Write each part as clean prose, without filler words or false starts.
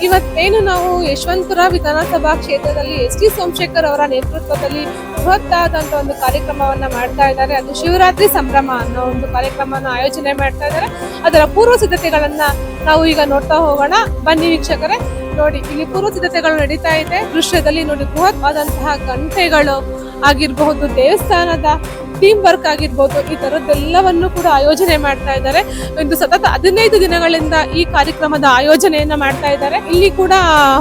ಇವತ್ತೇನು ನಾವು ಯಶವಂತಪುರ ವಿಧಾನಸಭಾ ಕ್ಷೇತ್ರದಲ್ಲಿ ಎಸ್ ಟಿ ಸೋಮಶೇಖರ್ ಅವರ ನೇತೃತ್ವದಲ್ಲಿ ಬೃಹತ್ತಾದಂತ ಒಂದು ಕಾರ್ಯಕ್ರಮವನ್ನ ಮಾಡ್ತಾ ಇದ್ದಾರೆ. ಅದು ಶಿವರಾತ್ರಿ ಸಂಭ್ರಮ ಅನ್ನೋ ಒಂದು ಕಾರ್ಯಕ್ರಮವನ್ನು ಆಯೋಜನೆ ಮಾಡ್ತಾ ಇದ್ದಾರೆ. ಅದರ ಪೂರ್ವ ಸಿದ್ಧತೆಗಳನ್ನ ನಾವು ಈಗ ನೋಡ್ತಾ ಹೋಗೋಣ. ಬನ್ನಿ ವೀಕ್ಷಕರೇ, ನೋಡಿ ಇಲ್ಲಿ ಪೂರ್ವ ಸಿದ್ಧತೆಗಳು ನಡೀತಾ ಇದೆ. ದೃಶ್ಯದಲ್ಲಿ ನೋಡಿ ಬೃಹತ್ ಆದಂತಹ ಗಂಟೆಗಳು ಆಗಿರಬಹುದು, ದೇವಸ್ಥಾನದ ಟೀಮ್ ವರ್ಕ್ ಆಗಿರ್ಬೋದು, ಈ ತರದ್ದೆಲ್ಲವನ್ನು ಕೂಡ ಆಯೋಜನೆ ಮಾಡ್ತಾ ಇದ್ದಾರೆ. ಒಂದು ಸತತ 15 ದಿನಗಳಿಂದ ಈ ಕಾರ್ಯಕ್ರಮದ ಆಯೋಜನೆಯನ್ನ ಮಾಡ್ತಾ ಇದ್ದಾರೆ. ಇಲ್ಲಿ ಕೂಡ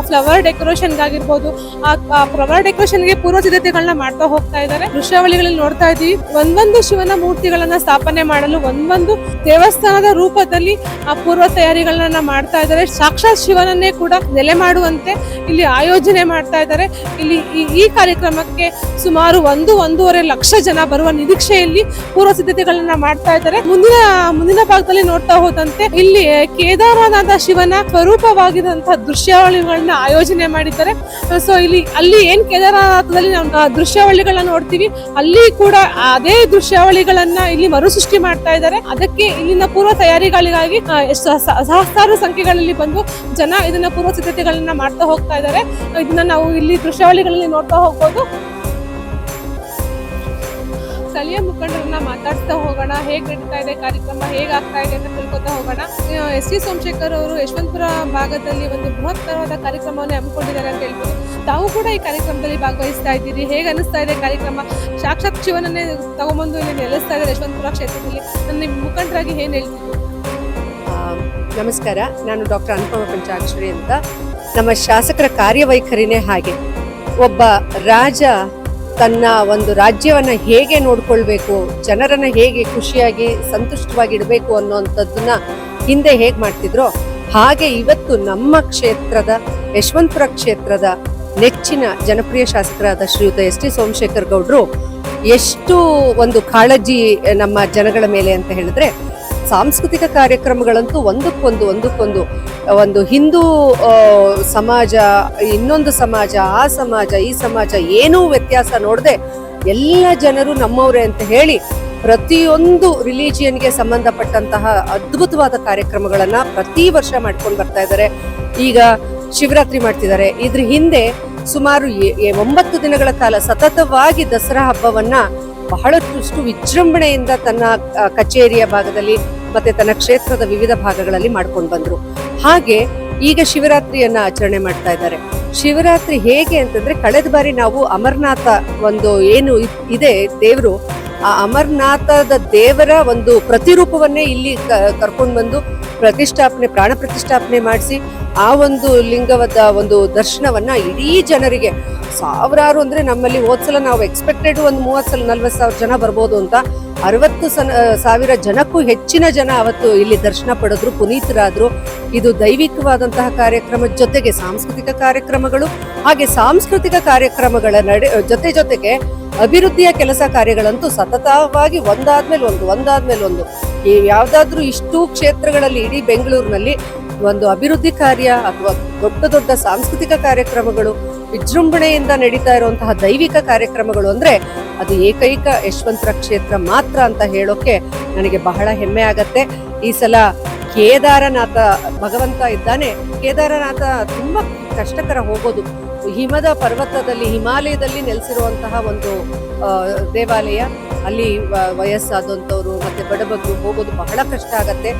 ಫ್ಲವರ್ ಡೆಕೋರೇಷನ್ ಆಗಿರ್ಬೋದು, ಆ ಫ್ಲವರ್ ಡೆಕೋರೇಷನ್ ಗೆ ಪೂರ್ವ ಸಿದ್ಧತೆಗಳನ್ನ ಮಾಡ್ತಾ ಹೋಗ್ತಾ ಇದ್ದಾರೆ. ದೃಶ್ಯಾವಳಿಗಳಲ್ಲಿ ನೋಡ್ತಾ ಇದೀವಿ, ಒಂದೊಂದು ಶಿವನ ಮೂರ್ತಿಗಳನ್ನ ಸ್ಥಾಪನೆ ಮಾಡಲು ಒಂದೊಂದು ದೇವಸ್ಥಾನದ ರೂಪದಲ್ಲಿ ಆ ಪೂರ್ವ ತಯಾರಿಗಳನ್ನ ಮಾಡ್ತಾ ಇದ್ದಾರೆ. ಸಾಕ್ಷಾತ್ ಶಿವನನ್ನೇ ಕೂಡ ನೆಲೆ ಮಾಡುವಂತೆ ಇಲ್ಲಿ ಆಯೋಜನೆ ಮಾಡ್ತಾ ಇದ್ದಾರೆ. ಇಲ್ಲಿ ಈ ಕಾರ್ಯಕ್ರಮಕ್ಕೆ ಸುಮಾರು 1-1.5 ಲಕ್ಷ ಜನ ಬರುವ ನಿರೀಕ್ಷೆಯಲ್ಲಿ ಪೂರ್ವ ಸಿದ್ಧತೆಗಳನ್ನ ಮಾಡ್ತಾ ಇದ್ದಾರೆ. ಮುಂದಿನ ಭಾಗದಲ್ಲಿ ನೋಡ್ತಾ ಹೋದಂತೆ ಇಲ್ಲಿ ಕೇದಾರನಾಥ ಶಿವನ ಸ್ವರೂಪವಾಗಿರುವಂತಹ ದೃಶ್ಯಾವಳಿಗಳನ್ನ ಆಯೋಜನೆ ಮಾಡಿದ್ದಾರೆ. ಸೊ ಅಲ್ಲಿ ಏನ್ ಕೇದಾರನಾಥದಲ್ಲಿ ನಾವು ದೃಶ್ಯಾವಳಿಗಳನ್ನ ನೋಡ್ತೀವಿ, ಅಲ್ಲಿ ಕೂಡ ಅದೇ ದೃಶ್ಯಾವಳಿಗಳನ್ನ ಇಲ್ಲಿ ಮರುಸೃಷ್ಟಿ ಮಾಡ್ತಾ ಇದ್ದಾರೆ. ಅದಕ್ಕೆ ಇಲ್ಲಿನ ಪೂರ್ವ ತಯಾರಿಗಳಿಗಾಗಿ ಸಹಸ್ರಾರು ಸಂಖ್ಯೆಗಳಲ್ಲಿ ಬಂದು ಜನ ಇದನ್ನ ಪೂರ್ವ ಸಿದ್ಧತೆಗಳನ್ನ ಮಾಡ್ತಾ ಹೋಗ್ತಾ ಇದ್ದಾರೆ. ಇದನ್ನ ನಾವು ಇಲ್ಲಿ ದೃಶ್ಯಾವಳಿಗಳಲ್ಲಿ ನೋಡ್ತಾ ಹೋಗ್ಬೋದು. ಸ್ಥಳೀಯ ಮುಖಂಡರನ್ನ ಮಾತಾಡ್ತಾ ಹೋಗೋಣ. ಹೇಗ್ ನಡೀತಾ ಇದೆ ಕಾರ್ಯಕ್ರಮ, ಹೇಗಾಗ್ತಾ ಇದೆ ಅಂತ ತಿಳ್ಕೊತಾ ಹೋಗೋಣ. ಎಸ್ ಟಿ ಸೋಮಶೇಖರ್ ಅವರು ಯಶವಂತಪುರ ಭಾಗದಲ್ಲಿ ಒಂದು ಬೃಹತ್ತರವಾದ ಕಾರ್ಯಕ್ರಮವನ್ನು ಹಮ್ಮಿಕೊಂಡಿದ್ದಾರೆ ಅಂತ ಹೇಳ್ಬೋದು. ತಾವು ಕೂಡ ಈ ಕಾರ್ಯಕ್ರಮದಲ್ಲಿ ಭಾಗವಹಿಸ್ತಾ ಇದ್ದೀರಿ. ಹೇಗೆ ಅನಿಸ್ತಾ ಇದೆ ಕಾರ್ಯಕ್ರಮ? ಸಾಕ್ಷಾತ್ ಶಿವನನ್ನೇ ತಗೊಂಬಂದು ಇಲ್ಲಿ ನೆಲೆಸ್ತಾ ಇದ್ದಾರೆ ಯಶವಂತಪುರ ಕ್ಷೇತ್ರದಲ್ಲಿ. ನನ್ನ ಮುಖಂಡರಾಗಿ ಏನ್ ಹೇಳ್ತಿದ್ರು? ನಮಸ್ಕಾರ, ನಾನು ಡಾಕ್ಟರ್ ಅನುಪಮ ಪಂಚಾಕ್ಷರಿ ಅಂತ. ನಮ್ಮ ಶಾಸಕರ ಕಾರ್ಯವೈಖರಿನೇ ಹಾಗೆ. ಒಬ್ಬ ರಾಜ ತನ್ನ ಒಂದು ರಾಜ್ಯವನ್ನ ಹೇಗೆ ನೋಡ್ಕೊಳ್ಬೇಕು, ಜನರನ್ನ ಹೇಗೆ ಖುಷಿಯಾಗಿ ಸಂತುಷ್ಟವಾಗಿ ಇಡಬೇಕು ಅನ್ನೋಂಥದ್ದನ್ನ ಹಿಂದೆ ಹೇಗೆ ಮಾಡ್ತಿದ್ರೋ ಹಾಗೆ ಇವತ್ತು ನಮ್ಮ ಕ್ಷೇತ್ರದ ಯಶವಂತಪುರ ಕ್ಷೇತ್ರದ ನೆಚ್ಚಿನ ಜನಪ್ರಿಯ ಶಾಸಕರಾದ ಶ್ರೀಯುತ ಎಸ್ ಟಿ ಸೋಮಶೇಖರ್ ಗೌಡ್ರು ಎಷ್ಟು ಒಂದು ಕಾಳಜಿ ನಮ್ಮ ಜನಗಳ ಮೇಲೆ ಅಂತ ಹೇಳಿದ್ರೆ, ಸಾಂಸ್ಕೃತಿಕ ಕಾರ್ಯಕ್ರಮಗಳಂತೂ ಒಂದಕ್ಕೊಂದು ಒಂದು ಹಿಂದೂ ಸಮಾಜ, ಇನ್ನೊಂದು ಸಮಾಜ, ಆ ಸಮಾಜ, ಈ ಸಮಾಜ ಏನೂ ವ್ಯತ್ಯಾಸ ನೋಡದೆ ಎಲ್ಲ ಜನರು ನಮ್ಮವರೇ ಅಂತ ಹೇಳಿ ಪ್ರತಿಯೊಂದು ರಿಲಿಜಿಯನ್ಗೆ ಸಂಬಂಧಪಟ್ಟಂತಹ ಅದ್ಭುತವಾದ ಕಾರ್ಯಕ್ರಮಗಳನ್ನ ಪ್ರತಿ ವರ್ಷ ಮಾಡ್ಕೊಂಡು ಬರ್ತಾ ಇದ್ದಾರೆ. ಈಗ ಶಿವರಾತ್ರಿ ಮಾಡ್ತಿದ್ದಾರೆ. ಇದ್ರ ಹಿಂದೆ ಸುಮಾರು 9 ದಿನಗಳ ಕಾಲ ಸತತವಾಗಿ ದಸರಾ ಹಬ್ಬವನ್ನ ಬಹಳಷ್ಟು ವಿಜೃಂಭಣೆಯಿಂದ ತನ್ನ ಕಚೇರಿಯ ಭಾಗದಲ್ಲಿ ಮತ್ತೆ ತನ್ನ ಕ್ಷೇತ್ರದ ವಿವಿಧ ಭಾಗಗಳಲ್ಲಿ ಮಾಡ್ಕೊಂಡು ಬಂದ್ರು. ಹಾಗೆ ಈಗ ಶಿವರಾತ್ರಿಯನ್ನ ಆಚರಣೆ ಮಾಡ್ತಾ ಇದ್ದಾರೆ. ಶಿವರಾತ್ರಿ ಹೇಗೆ ಅಂತಂದ್ರೆ, ಕಳೆದ ಬಾರಿ ನಾವು ಅಮರನಾಥ ಒಂದು ಏನು ಇದೆ ದೇವರು, ಆ ಅಮರನಾಥದ ದೇವರ ಒಂದು ಪ್ರತಿರೂಪವನ್ನೇ ಇಲ್ಲಿ ಕರ್ಕೊಂಡು ಬಂದು ಪ್ರಾಣ ಪ್ರತಿಷ್ಠಾಪನೆ ಮಾಡಿಸಿ ಆ ಒಂದು ಲಿಂಗವಾದ ಒಂದು ದರ್ಶನವನ್ನ ಇಡೀ ಜನರಿಗೆ ಸಾವಿರಾರು, ಅಂದ್ರೆ ನಮ್ಮಲ್ಲಿ ಹೋದ್ಸಲ ನಾವು ಎಕ್ಸ್ಪೆಕ್ಟೆಡ್ ಒಂದು 30,000-40,000 ಜನ ಬರ್ಬೋದು ಅಂತ, 60,000 ಜನಕ್ಕೂ ಹೆಚ್ಚಿನ ಜನ ಅವತ್ತು ಇಲ್ಲಿ ದರ್ಶನ ಪಡೆದ್ರು, ಪುನೀತರಾದ್ರು. ಇದು ದೈವಿಕವಾದಂತಹ ಕಾರ್ಯಕ್ರಮದ ಜೊತೆಗೆ ಸಾಂಸ್ಕೃತಿಕ ಕಾರ್ಯಕ್ರಮಗಳು, ಹಾಗೆ ಸಾಂಸ್ಕೃತಿಕ ಕಾರ್ಯಕ್ರಮಗಳ ಜೊತೆಗೆ ಅಭಿವೃದ್ಧಿಯ ಕೆಲಸ ಕಾರ್ಯಗಳಂತೂ ಸತತವಾಗಿ ಒಂದಾದ್ಮೇಲೆ ಒಂದು ಯಾವ್ದಾದ್ರೂ ಇಷ್ಟು ಕ್ಷೇತ್ರಗಳಲ್ಲಿ ಇಡೀ ಬೆಂಗಳೂರಿನಲ್ಲಿ ಒಂದು ಅಭಿವೃದ್ಧಿ ಕಾರ್ಯ ಅಥವಾ ದೊಡ್ಡ ಸಾಂಸ್ಕೃತಿಕ ಕಾರ್ಯಕ್ರಮಗಳು ವಿಜೃಂಭಣೆಯಿಂದ ನಡೀತಾ ಇರುವಂತಹ ದೈವಿಕ ಕಾರ್ಯಕ್ರಮಗಳು ಅಂದ್ರೆ ಅದು ಏಕೈಕ ಯಶವಂತಪುರ ಕ್ಷೇತ್ರ ಮಾತ್ರ ಅಂತ ಹೇಳೋಕೆ ನನಗೆ ಬಹಳ ಹೆಮ್ಮೆ ಆಗತ್ತೆ. ಈ ಸಲ ಕೇದಾರನಾಥ ಭಗವಂತ ಇದ್ದಾನೆ. ಕೇದಾರನಾಥ ತುಂಬಾ ಕಷ್ಟಕರ ಹೋಗೋದು. ಹಿಮದ ಪರ್ವತದಲ್ಲಿ, ಹಿಮಾಲಯದಲ್ಲಿ ನೆಲೆಸಿರುವಂತಹ ಒಂದು ದೇವಾಲಯ. ಅಲ್ಲಿ ವಯಸ್ಸಾದಂಥವ್ರು ಮತ್ತೆ ಬಡಬಗ್ರು ಹೋಗೋದು ಬಹಳ ಕಷ್ಟ ಆಗತ್ತೆ.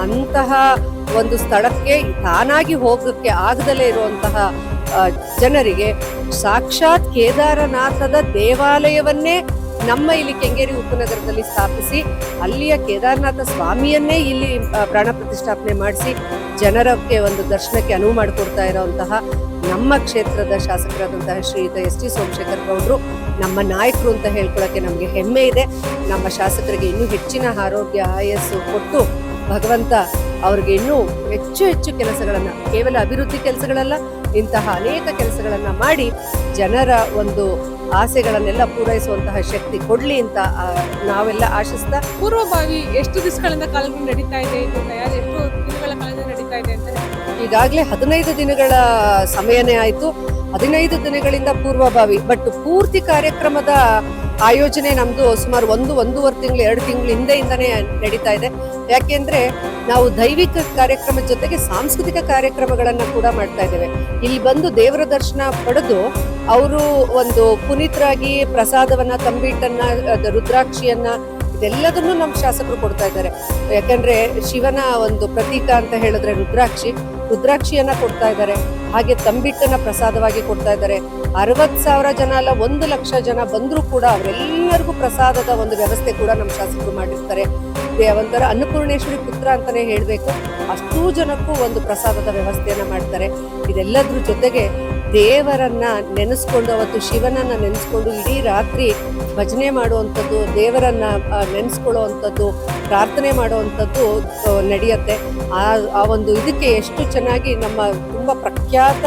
ಅಂತಹ ಒಂದು ಸ್ಥಳಕ್ಕೆ ತಾನಾಗಿ ಹೋಗಕ್ಕೆ ಆಗದಲ್ಲೇ ಇರುವಂತಹ ಜನರಿಗೆ ಸಾಕ್ಷಾತ್ ಕೇದಾರನಾಥದ ದೇವಾಲಯವನ್ನೇ ನಮ್ಮ ಇಲ್ಲಿ ಕೆಂಗೇರಿ ಉಪನಗರದಲ್ಲಿ ಸ್ಥಾಪಿಸಿ ಅಲ್ಲಿಯ ಕೇದಾರನಾಥ ಸ್ವಾಮಿಯನ್ನೇ ಇಲ್ಲಿ ಪ್ರಾಣ ಪ್ರತಿಷ್ಠಾಪನೆ ಮಾಡಿಸಿ ಜನರಕ್ಕೆ ಒಂದು ದರ್ಶನಕ್ಕೆ ಅನುವು ಮಾಡಿಕೊಡ್ತಾ ಇರುವಂತಹ ನಮ್ಮ ಕ್ಷೇತ್ರದ ಶಾಸಕರಾದಂತಹ ಶ್ರೀಯುತ ಎಸ್ ಟಿ ಸೋಮಶೇಖರ್ ಗೌಡ್ರು ನಮ್ಮ ನಾಯಕರು ಅಂತ ಹೇಳ್ಕೊಳ್ಳೋಕೆ ನಮಗೆ ಹೆಮ್ಮೆ ಇದೆ. ನಮ್ಮ ಶಾಸಕರಿಗೆ ಇನ್ನೂ ಹೆಚ್ಚಿನ ಆರೋಗ್ಯ ಆಯಸ್ಸು ಕೊಟ್ಟು ಭಗವಂತ ಅವ್ರಿಗೆ ಇನ್ನೂ ಹೆಚ್ಚು ಕೆಲಸಗಳನ್ನ, ಕೇವಲ ಅಭಿವೃದ್ಧಿ ಕೆಲಸಗಳಲ್ಲ, ಇಂತಹ ಅನೇಕ ಕೆಲಸಗಳನ್ನ ಮಾಡಿ ಜನರ ಒಂದು ಆಸೆಗಳನ್ನೆಲ್ಲ ಪೂರೈಸುವಂತಹ ಶಕ್ತಿ ಕೊಡ್ಲಿ ಅಂತ ನಾವೆಲ್ಲ ಆಶಿಸ್ತಾ. ಪೂರ್ವಭಾವಿ ಎಷ್ಟು ದಿವಸಗಳಿಂದ ಕಾಲಗಳು ನಡೀತಾ ಇದೆ, ಇದು ತಯಾರಿ ಎಷ್ಟು ದಿನಗಳ ಕಾಲದಿಂದ ನಡೀತಾ ಇದೆ ಅಂತ? ಈಗಾಗಲೇ 15 ದಿನಗಳ ಸಮಯನೇ ಆಯ್ತು. 15 ದಿನಗಳಿಂದ ಪೂರ್ವಭಾವಿ, ಬಟ್ ಪೂರ್ತಿ ಕಾರ್ಯಕ್ರಮದ ಆಯೋಜನೆ ನಮ್ದು ಸುಮಾರು ಒಂದೂವರೆ ತಿಂಗಳು 2 ತಿಂಗಳು ಹಿಂದೆಯಿಂದನೇ ನಡೀತಾ ಇದೆ. ಯಾಕೆಂದ್ರೆ ನಾವು ದೈವಿಕ ಕಾರ್ಯಕ್ರಮದ ಜೊತೆಗೆ ಸಾಂಸ್ಕೃತಿಕ ಕಾರ್ಯಕ್ರಮಗಳನ್ನ ಕೂಡ ಮಾಡ್ತಾ ಇದ್ದೇವೆ. ಇಲ್ಲಿ ಬಂದು ದೇವರ ದರ್ಶನ ಪಡೆದು ಅವರು ಒಂದು ಪುನೀತರಾಗಿ ಪ್ರಸಾದವನ್ನ, ತಂಬಿಟ್ಟನ್ನ, ರುದ್ರಾಕ್ಷಿಯನ್ನ ಇದೆಲ್ಲದನ್ನು ನಮ್ಮ ಶಾಸಕರು ಕೊಡ್ತಾ ಇದ್ದಾರೆ. ಯಾಕಂದ್ರೆ ಶಿವನ ಒಂದು ಪ್ರತೀಕ ಅಂತ ಹೇಳಿದ್ರೆ ರುದ್ರಾಕ್ಷಿಯನ್ನ ಕೊಡ್ತಾ ಇದ್ದಾರೆ. ಹಾಗೆ ತಂಬಿಟ್ಟನ್ನ ಪ್ರಸಾದವಾಗಿ ಕೊಡ್ತಾ ಇದ್ದಾರೆ. 60,000 ಜನ ಅಲ್ಲ, 1,00,000 ಜನ ಬಂದರೂ ಕೂಡ ಅವರೆಲ್ಲರಿಗೂ ಪ್ರಸಾದದ ಒಂದು ವ್ಯವಸ್ಥೆ ಕೂಡ ನಮ್ಮ ಶಾಸಕರು ಮಾಡಿರ್ತಾರೆ. ಒಂಥರ ಅನ್ನಪೂರ್ಣೇಶ್ವರಿ ಪುತ್ರ ಅಂತಾನೆ ಹೇಳ್ಬೇಕು, ಅಷ್ಟೂ ಜನಕ್ಕೂ ಒಂದು ಪ್ರಸಾದದ ವ್ಯವಸ್ಥೆಯನ್ನ ಮಾಡ್ತಾರೆ. ಇದೆಲ್ಲದ್ರ ಜೊತೆಗೆ ದೇವರನ್ನ ನೆನೆಸ್ಕೊಂಡು, ಅವತ್ತು ಶಿವನನ್ನ ನೆನೆಸ್ಕೊಂಡು ಇಡೀ ರಾತ್ರಿ ಭಜನೆ ಮಾಡುವಂಥದ್ದು, ದೇವರನ್ನ ನೆನೆಸ್ಕೊಳ್ಳುವಂಥದ್ದು, ಪ್ರಾರ್ಥನೆ ಮಾಡುವಂಥದ್ದು ನಡೆಯುತ್ತೆ. ಆ ಒಂದು ಇದಕ್ಕೆ ಎಷ್ಟು ಚೆನ್ನಾಗಿ ನಮ್ಮ ತುಂಬಾ ಪ್ರಖ್ಯಾತ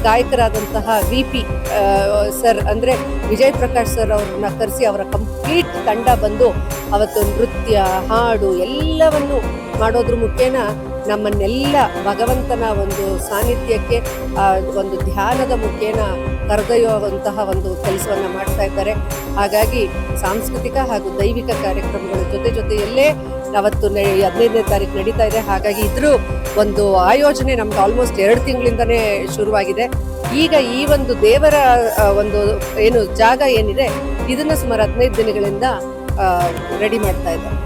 ಗಾಯಕರಾದಂತಹ VP ಸರ್ ಅಂದ್ರೆ ವಿಜಯ್ ಪ್ರಕಾಶ್ ಸರ್ ಅವ್ರನ್ನ ಕರೆಸಿ ಅವರ ಕಂಪ್ಲೀಟ್ ತಂಡ ಬಂದು ಅವತ್ತು ನೃತ್ಯ, ಹಾಡು ಎಲ್ಲವನ್ನು ಮಾಡೋದ್ರ ಮುಖೇನ ನಮ್ಮನ್ನೆಲ್ಲ ಭಗವಂತನ ಒಂದು ಸಾನ್ನಿಧ್ಯಕ್ಕೆ ಒಂದು ಧ್ಯಾನದ ಮುಖೇನ ಕರೆದೊಯ್ಯುವಂತಹ ಒಂದು ಕೆಲಸವನ್ನ ಮಾಡ್ತಾ ಇದ್ದಾರೆ. ಹಾಗಾಗಿ ಸಾಂಸ್ಕೃತಿಕ ಹಾಗೂ ದೈವಿಕ ಕಾರ್ಯಕ್ರಮಗಳ ಜೊತೆಯಲ್ಲೇ ಅವತ್ತು 15ನೇ ತಾರೀಕು ನಡೀತಾ ಇದೆ. ಹಾಗಾಗಿ ಇದ್ರ ಒಂದು ಆಯೋಜನೆ ನಮ್ದು ಆಲ್ಮೋಸ್ಟ್ 2 ತಿಂಗಳಿಂದನೇ ಶುರುವಾಗಿದೆ. ಈಗ ಈ ಒಂದು ದೇವರ ಒಂದು ಏನು ಜಾಗ ಏನಿದೆ ಇದನ್ನ ಸುಮಾರು 15 ದಿನಗಳಿಂದ ರೆಡಿ ಮಾಡ್ತಾ ಇದ್ದಾರೆ.